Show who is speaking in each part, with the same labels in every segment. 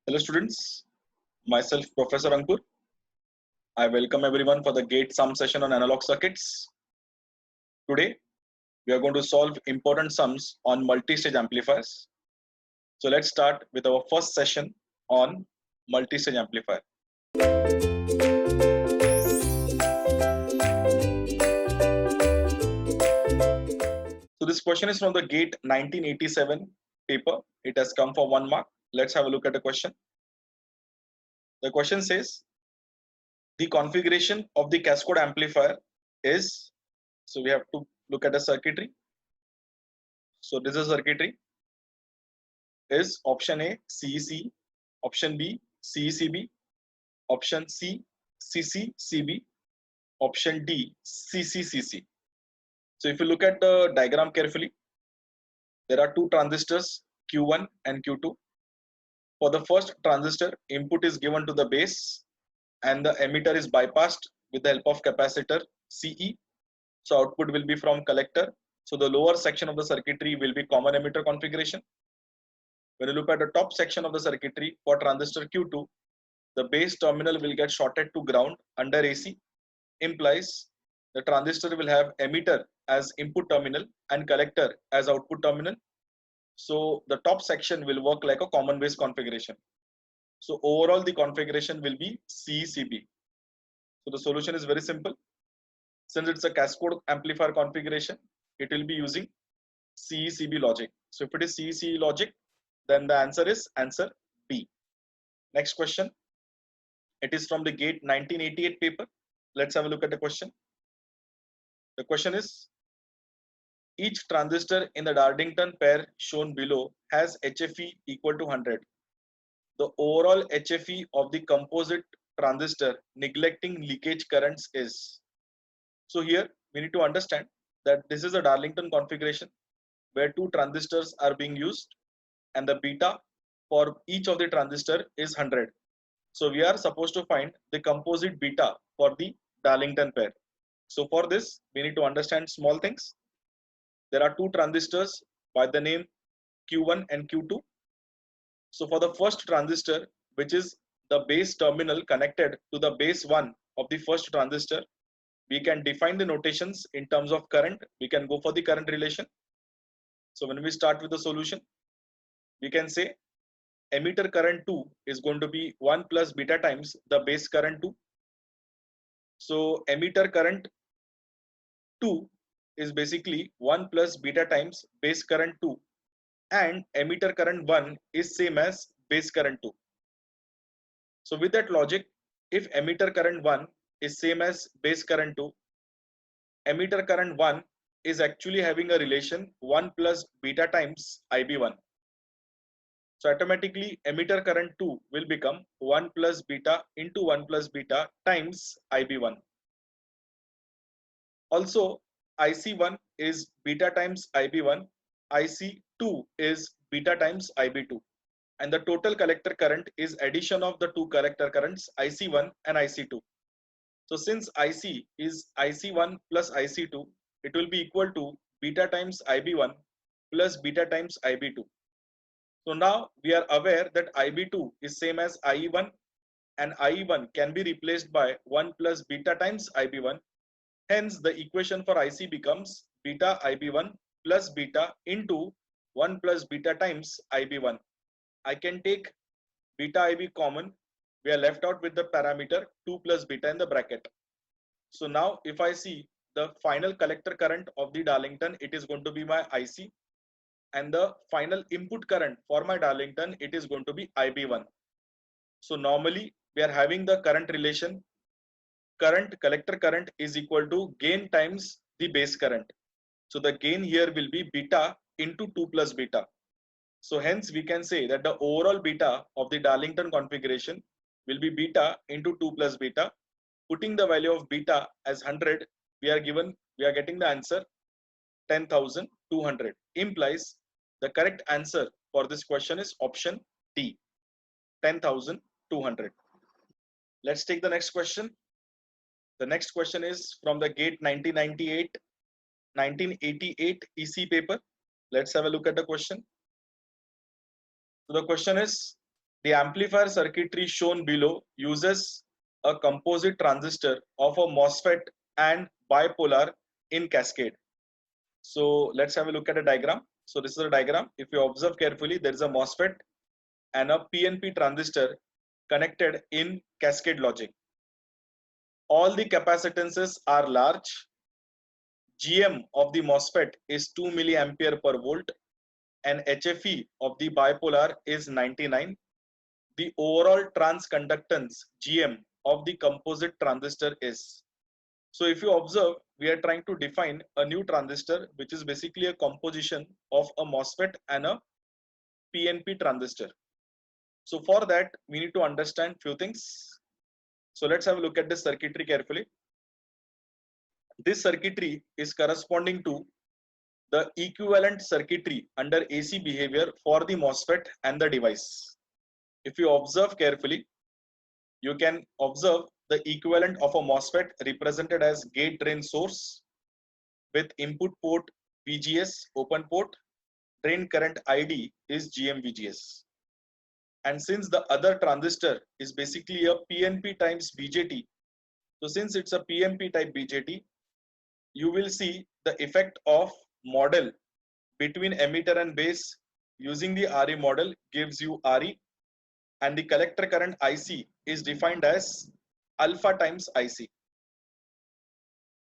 Speaker 1: Hello students, myself Professor Ankur. I welcome everyone for the GATE sum session on analog circuits. Today we are going to solve important sums on multistage amplifiers. So let's start with our first session on multistage amplifier. So this question is from the GATE 1987 paper. It has come for 1 mark. Let's have a look at the question. The question says the configuration of the cascade amplifier is, so we have to look at the circuitry. So this is circuitry is option A CEC, option B CECB, option C CCCB, option D CCCC. So if you look at the diagram carefully, there are two transistors Q1 and Q2. For the first transistor, input is given to the base and the emitter is bypassed with the help of capacitor CE. So output will be from collector. So the lower section of the circuitry will be common emitter configuration. When you look at the top section of the circuitry for transistor Q2, the base terminal will get shorted to ground under AC, implies the transistor will have emitter as input terminal and collector as output terminal. So the top section will work like a common base configuration. So overall the configuration will be CECB. So the solution is very simple. Since it's a cascade amplifier configuration, it will be using CECB logic. So if it is CECB logic, then the answer is answer B. Next question. It is from the GATE 1988 paper. Let's have a look at the question. The question is, each transistor in the Darlington pair shown below has HFE equal to 100. The overall HFE of the composite transistor neglecting leakage currents is. So here we need to understand that this is a Darlington configuration where two transistors are being used and the beta for each of the transistor is 100. So we are supposed to find the composite beta for the Darlington pair. So for this, we need to understand small things. There are two transistors by the name Q1 and Q2. So for the first transistor, which is the base terminal connected to the base 1 of the first transistor, we can define the notations in terms of current. We can go for the current relation. So when we start with the solution, we can say emitter current 2 is going to be 1 plus beta times the base current 2. So emitter current 2 is basically 1 plus beta times base current 2, and emitter current 1 is same as base current 2. So with that logic, if emitter current 1 is same as base current 2, emitter current 1 is actually having a relation 1 plus beta times IB1. So automatically emitter current 2 will become 1 plus beta into 1 plus beta times IB1. Also IC1 is beta times IB1, IC2 is beta times IB2, and the total collector current is addition of the two collector currents IC1 and IC2. So since IC is IC1 plus IC2, it will be equal to beta times IB1 plus beta times IB2. So now we are aware that IB2 is same as IE1 and IE1 can be replaced by 1 plus beta times IB1. Hence the equation for IC becomes beta IB1 plus beta into 1 plus beta times IB1. I can take beta IB common. We are left out with the parameter 2 plus beta in the bracket. So now if I see the final collector current of the Darlington, it is going to be my IC, and the final input current for my Darlington, it is going to be IB1. So normally we are having the current relation, current collector current is equal to gain times the base current. So the gain here will be beta into 2 plus beta. So hence we can say that the overall beta of the Darlington configuration will be beta into 2 plus beta. Putting the value of beta as 100, we are getting the answer 10,200. Implies the correct answer for this question is option D, 10,200. Let's take the next question. The next question is from the GATE 1988 EC paper. Let's have a look at the question. So the question is, The amplifier circuitry shown below uses a composite transistor of a MOSFET and bipolar in cascade. So let's have a look at a diagram. So this is a diagram. If you observe carefully, there is a MOSFET and a PNP transistor connected in cascade logic. All the capacitances are large. GM of the MOSFET is 2 milliampere per volt and HFE of the bipolar is 99. The overall transconductance GM of the composite transistor is. So if you observe, we are trying to define a new transistor which is basically a composition of a MOSFET and a PNP transistor. So for that, we need to understand few things. So let's have a look at this circuitry carefully. This circuitry is corresponding to the equivalent circuitry under AC behavior for the MOSFET and the device. If you observe carefully, you can observe the equivalent of a MOSFET represented as gate drain source with input port VGS open port, drain current ID is GMVGS. And since the other transistor is basically a PNP times BJT, so since it's a PNP type BJT, you will see the effect of model between emitter and base using the RE model gives you RE, and the collector current IC is defined as alpha times IC.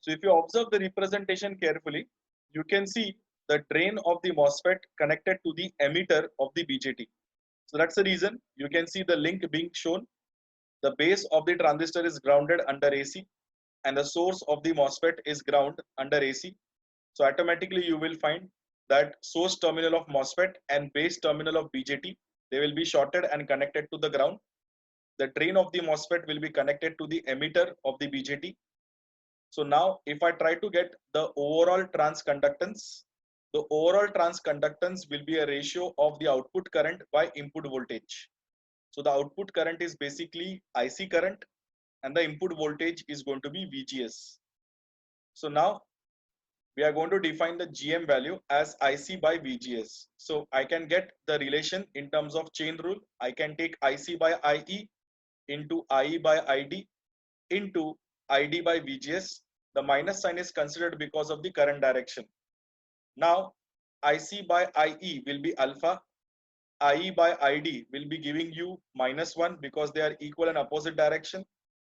Speaker 1: So if you observe the representation carefully, you can see the drain of the MOSFET connected to the emitter of the BJT. So that's the reason you can see the link being shown. The base of the transistor is grounded under AC and the source of the MOSFET is ground under AC. So automatically you will find that source terminal of MOSFET and base terminal of BJT, they will be shorted and connected to the ground. The drain of the MOSFET will be connected to the emitter of the BJT. So now if I try to get the overall transconductance, the overall transconductance will be a ratio of the output current by input voltage. So the output current is basically IC current and the input voltage is going to be VGS. So now we are going to define the GM value as IC by VGS. So I can get the relation in terms of chain rule. I can take IC by IE into IE by ID into ID by VGS. The minus sign is considered because of the current direction. Now IC by IE will be alpha. IE by ID will be giving you -1 because they are equal and opposite direction.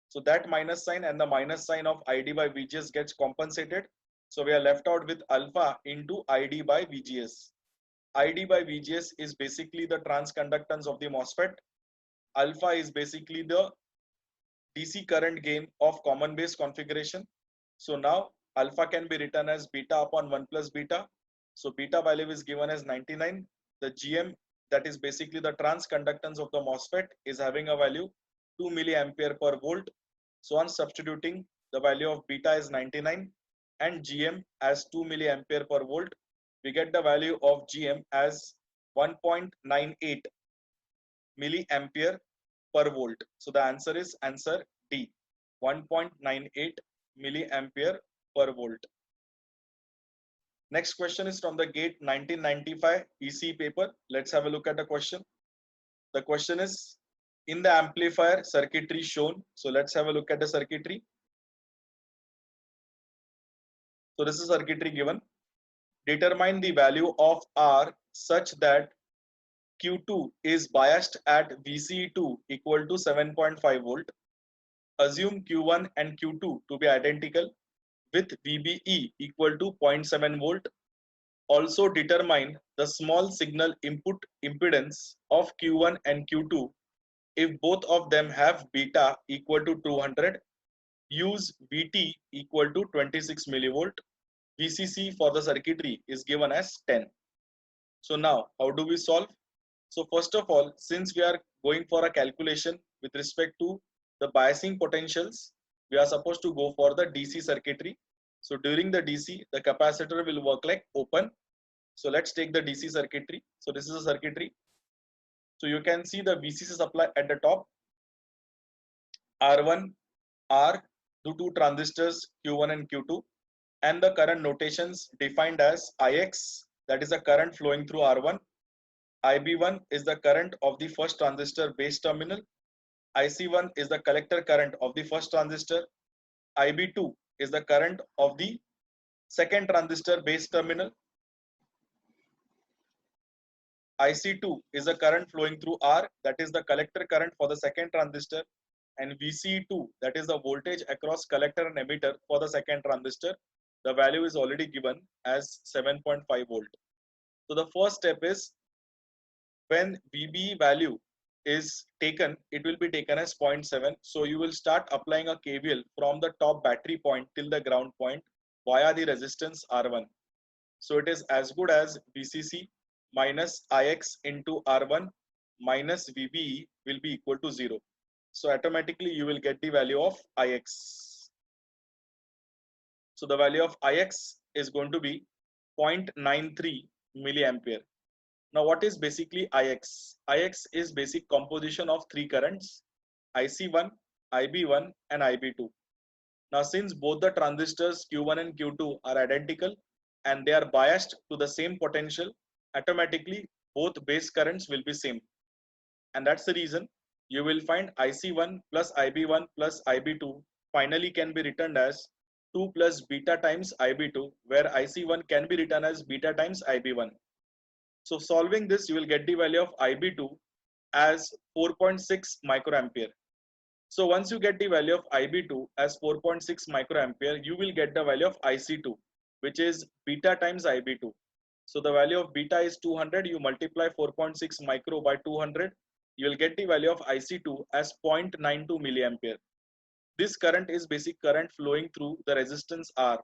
Speaker 1: So that minus sign and the minus sign of ID by VGS gets compensated. So we are left out with alpha into ID by VGS. ID by VGS is basically the transconductance of the MOSFET. Alpha is basically the DC current gain of common base configuration. So now alpha can be written as beta upon 1 plus beta. So beta value is given as 99. The GM, that is basically the transconductance of the MOSFET, is having a value 2 milliampere per volt. So on substituting, the value of beta is 99 and GM as 2 milliampere per volt, we get the value of GM as 1.98 milliampere per volt. So the answer is answer D, 1.98 milliampere per volt. Next question is from the GATE 1995 EC paper. Let's have a look at the question. The question is, in the amplifier circuitry shown. So let's have a look at the circuitry. So this is circuitry given. Determine the value of R such that Q2 is biased at VCE2 equal to 7.5 volt. Assume Q1 and Q2 to be identical with VBE equal to 0.7 volt. Also determine the small signal input impedance of Q1 and Q2 if both of them have beta equal to 200. Use VT equal to 26 millivolt. VCC for the circuitry is given as 10. So now how do we solve? So first of all, since we are going for a calculation with respect to the biasing potentials, we are supposed to go for the DC circuitry. So during the DC, the capacitor will work like open. So let's take the DC circuitry. So this is a circuitry. So you can see the VCC supply at the top. R1, R to two transistors Q1 and Q2, and the current notations defined as IX, that is the current flowing through R1, IB1 is the current of the first transistor base terminal. IC1 is the collector current of the first transistor. IB2 is the current of the second transistor base terminal. IC2 is the current flowing through R, that is the collector current for the second transistor, and VCE2, that is the voltage across collector and emitter for the second transistor. The value is already given as 7.5 volt. So the first step is when VB value is taken, it will be taken as 0.7. So you will start applying a KVL from the top battery point till the ground point via the resistance R1. So it is as good as VCC minus Ix into R1 minus VBE will be equal to 0. So automatically you will get the value of Ix. So the value of Ix is going to be 0.93 milliampere. Now what is basically Ix? Ix is basic composition of three currents, IC1, IB1 and IB2. Now since both the transistors Q1 and Q2 are identical and they are biased to the same potential, automatically both base currents will be same. And that's the reason you will find IC1 plus IB1 plus IB2 finally can be written as 2 plus beta times IB2, where IC1 can be written as beta times IB1. So solving this, you will get the value of IB2 as 4.6 microampere. So once you get the value of IB2 as 4.6 microampere, you will get the value of IC2, which is beta times IB2. So the value of beta is 200. You multiply 4.6 micro by 200. You will get the value of IC2 as 0.92 milliampere. This current is basic current flowing through the resistance R,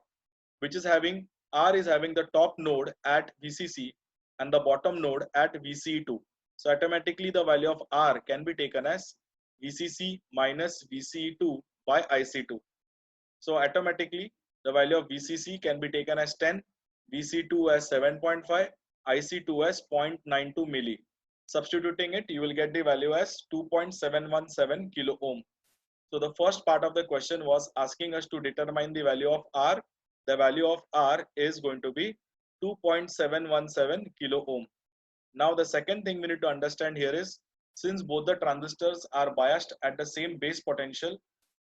Speaker 1: which is having R is having the top node at VCC and the bottom node at VCE2. So automatically the value of R can be taken as VCC minus VCE2 by IC2. So automatically the value of VCC can be taken as 10, VC2 as 7.5, IC2 as 0.92 milli. Substituting it, you will get the value as 2.717 kilo ohm. So the first part of the question was asking us to determine the value of R. The value of R is going to be 2.717 kilo ohm. Now the second thing we need to understand here is, since both the transistors are biased at the same base potential,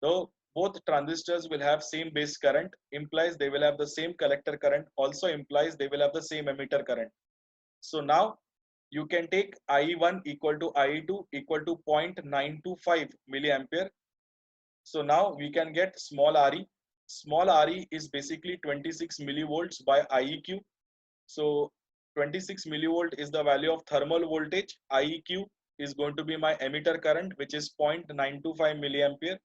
Speaker 1: though both transistors will have same base current, implies they will have the same collector current, also implies they will have the same emitter current. So now you can take IE1 equal to IE2 equal to 0.925 milliampere. So now we can get small re. Small re is basically 26 millivolts by IEQ. So 26 millivolt is the value of thermal voltage. IEQ is going to be my emitter current, which is 0.925 milliampere.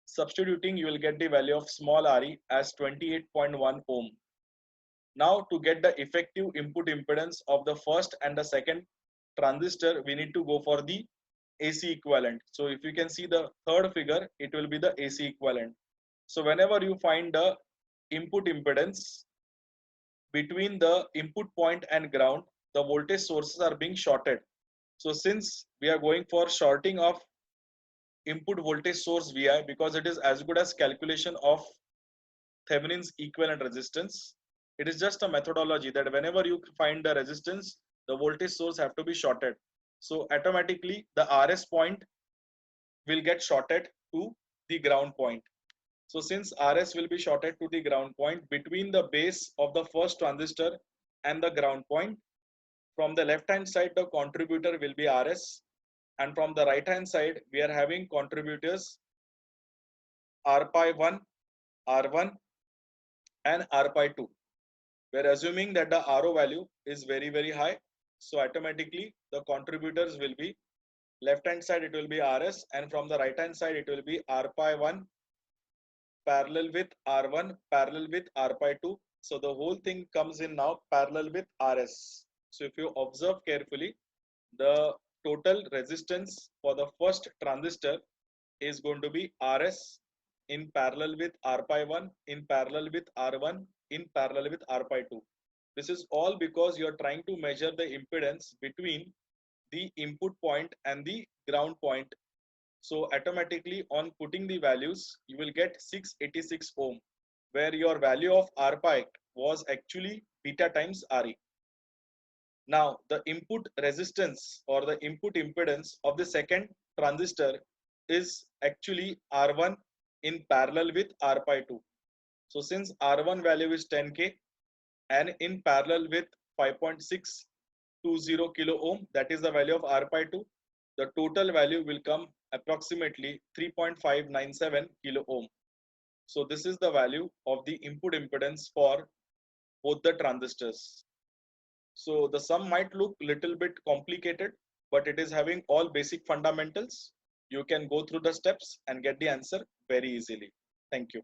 Speaker 1: Substituting, you will get the value of small re as 28.1 ohm. Now to get the effective input impedance of the first and the second transistor, we need to go for the AC equivalent. So if you can see the third figure, it will be the AC equivalent. So whenever you find the input impedance between the input point and ground, the voltage sources are being shorted. So since we are going for shorting of input voltage source VI, because it is as good as calculation of Thevenin's equivalent resistance, it is just a methodology that whenever you find the resistance, the voltage source have to be shorted. So automatically the RS point will get shorted to the ground point. So since RS will be shorted to the ground point between the base of the first transistor and the ground point, from the left hand side the contributor will be RS, and from the right hand side we are having contributors R pi 1, R1 and R pi 2. We are assuming that the RO value is very high. So automatically the contributors will be left hand side it will be RS, and from the right hand side it will be R pi 1 parallel with R1 parallel with R pi 2. So the whole thing comes in now parallel with RS. So if you observe carefully, the total resistance for the first transistor is going to be RS in parallel with R pi 1 in parallel with R1 in parallel with R pi 2. This is all because you are trying to measure the impedance between the input point and the ground point. So automatically on putting the values, you will get 686 ohm, where your value of R pi was actually beta times Re. Now the input resistance or the input impedance of the second transistor is actually R1 in parallel with R pi 2. So since R1 value is 10K and in parallel with 5.620 kilo ohm, that is the value of R pi 2, the total value will come approximately 3.597 kilo ohm. So this is the value of the input impedance for both the transistors. So the sum might look little bit complicated, but it is having all basic fundamentals. You can go through the steps and get the answer very easily. Thank you.